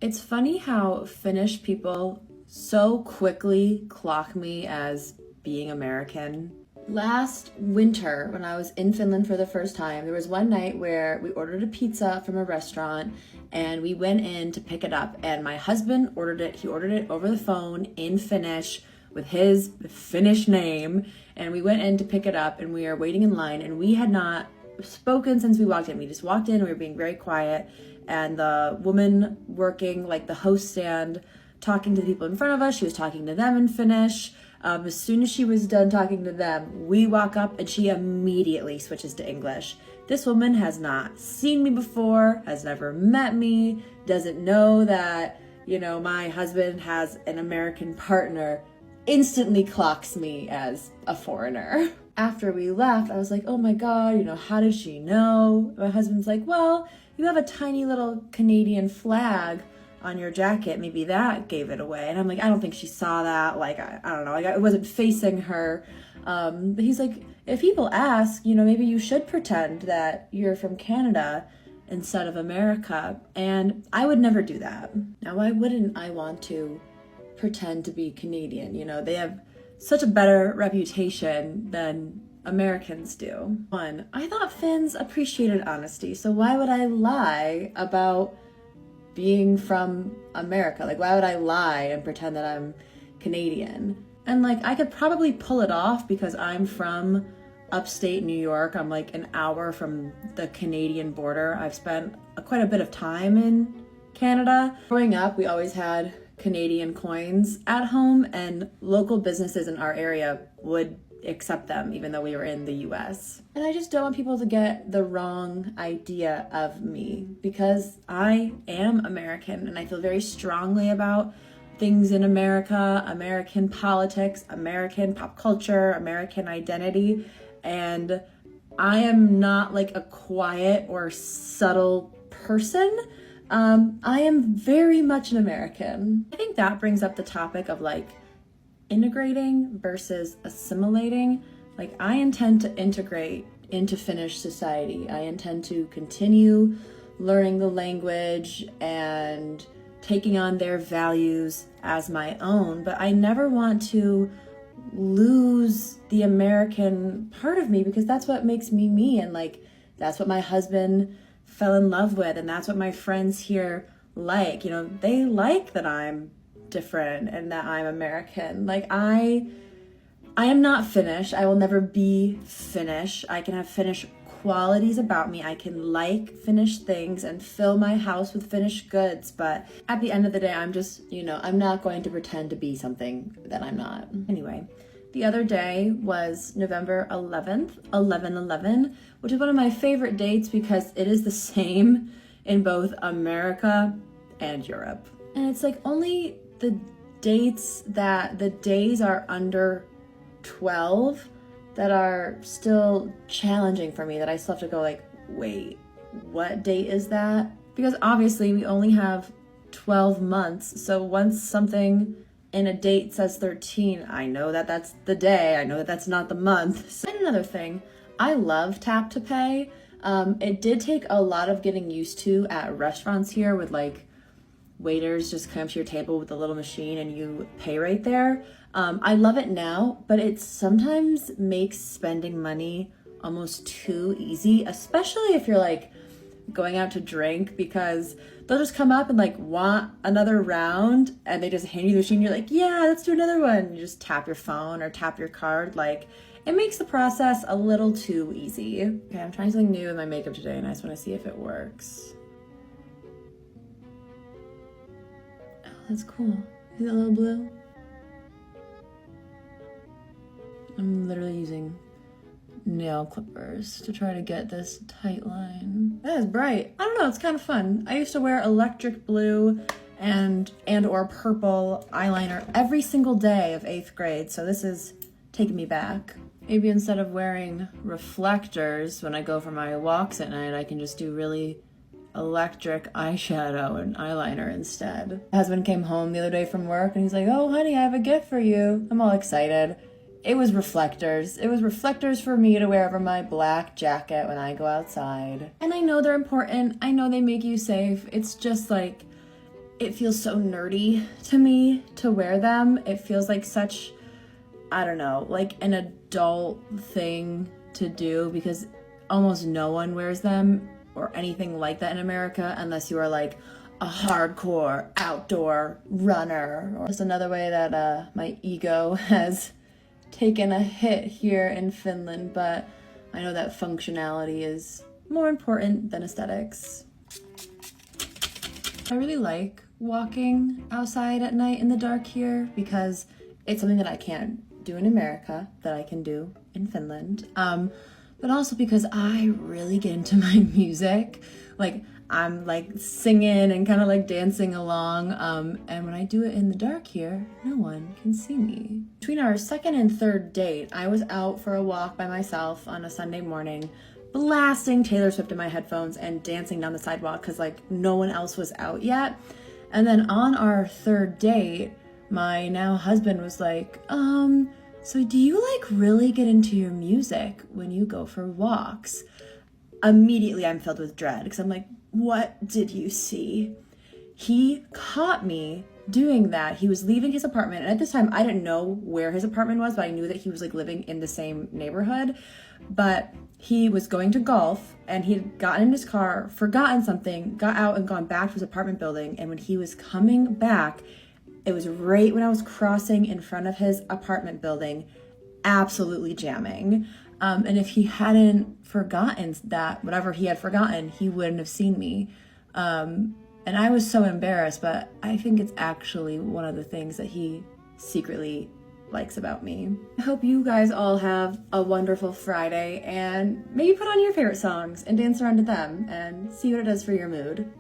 It's funny how Finnish people so quickly clock me as being American. Last winter, when I was in Finland for the first time, there was one night where we ordered a pizza from a restaurant and we went in to pick it up. And my husband ordered it. He ordered it over the phone in Finnish with his Finnish name. And we went in to pick it up and we were waiting in line and we had not spoken since we walked in. We just walked in and we were being very quiet. And the woman working like the host stand, talking to the people in front of us, she was talking to them in Finnish. As soon as she was done talking to them, we walk up and she immediately switches to English. This woman has not seen me before, has never met me, doesn't know that, my husband has an American partner, instantly clocks me as a foreigner. After we left, I was like, oh my God, how did she know? My husband's like, well, you have a tiny little Canadian flag on your jacket, maybe that gave it away. And I'm like, I don't think she saw that. Like, I don't know, like, I wasn't facing her. But he's like, if people ask, maybe you should pretend that you're from Canada instead of America. And I would never do that. Now, why wouldn't I want to pretend to be Canadian? They have such a better reputation than Americans do. One, I thought Finns appreciated honesty, so why would I lie about being from America? Like, why would I lie and pretend that I'm Canadian? And like, I could probably pull it off because I'm from upstate New York. I'm like an hour from the Canadian border. I've spent quite a bit of time in Canada. Growing up, we always had Canadian coins at home, and local businesses in our area would accept them even though we were in the US. And I just don't want people to get the wrong idea of me because I am American and I feel very strongly about things in America, American politics, American pop culture, American identity. And I am not like a quiet or subtle person. I am very much an American. I think that brings up the topic of like integrating versus assimilating. Like, I intend to integrate into Finnish society. I intend to continue learning the language and taking on their values as my own, but I never want to lose the American part of me because that's what makes me me, and like that's what my husband fell in love with, and that's what my friends here like. They like that I'm different and that I'm American. Like, I am not Finnish. I will never be Finnish. I can have Finnish qualities about me. I can like Finnish things and fill my house with Finnish goods, but at the end of the day, I'm just, I'm not going to pretend to be something that I'm not. Anyway, the other day was November 11th, 11/11, which is one of my favorite dates because it is the same in both America and Europe. And it's like only the days are under 12 that are still challenging for me, that I still have to go like, wait, what date is that? Because obviously we only have 12 months. So once something in a date says 13, I know that that's the day. I know that that's not the month. And another thing, I love tap to pay. It did take a lot of getting used to at restaurants here with like waiters just come to your table with a little machine and you pay right there. I love it now, but it sometimes makes spending money almost too easy, especially if you're like going out to drink, because they'll just come up and like want another round and they just hand you the machine. You're like, yeah, let's do another one. You just tap your phone or tap your card. Like, it makes the process a little too easy. Okay, I'm trying something new with my makeup today and I just want to see if it works. That's cool. See that little blue? I'm literally using nail clippers to try to get this tight line. That is bright. I don't know, it's kind of fun. I used to wear electric blue and or purple eyeliner every single day of 8th grade, so this is taking me back. Maybe instead of wearing reflectors when I go for my walks at night, I can just do really electric eyeshadow and eyeliner instead. My husband came home the other day from work and he's like, oh honey, I have a gift for you. I'm all excited. It was reflectors. It was reflectors for me to wear over my black jacket when I go outside. And I know they're important. I know they make you safe. It's just like, it feels so nerdy to me to wear them. It feels like such, I don't know, like an adult thing to do, because almost no one wears them or anything like that in America unless you are like a hardcore outdoor runner. Or just another way that my ego has taken a hit here in Finland, but I know that functionality is more important than aesthetics. I really like walking outside at night in the dark here because it's something that I can't do in America that I can do in Finland. But also because I really get into my music. Like, I'm like singing and kind of like dancing along. And when I do it in the dark here, no one can see me. Between our second and third date, I was out for a walk by myself on a Sunday morning, blasting Taylor Swift in my headphones and dancing down the sidewalk because like no one else was out yet. And then on our third date, my now husband was like, so do you like really get into your music when you go for walks? Immediately I'm filled with dread because I'm like, what did you see? He caught me doing that. He was leaving his apartment, and at this time I didn't know where his apartment was, but I knew that he was like living in the same neighborhood. But he was going to golf and he had gotten in his car, forgotten something, got out and gone back to his apartment building. And when he was coming back, it was right when I was crossing in front of his apartment building, absolutely jamming. And if he hadn't forgotten that, whatever he had forgotten, he wouldn't have seen me. And I was so embarrassed, but I think it's actually one of the things that he secretly likes about me. I hope you guys all have a wonderful Friday and maybe put on your favorite songs and dance around to them and see what it does for your mood.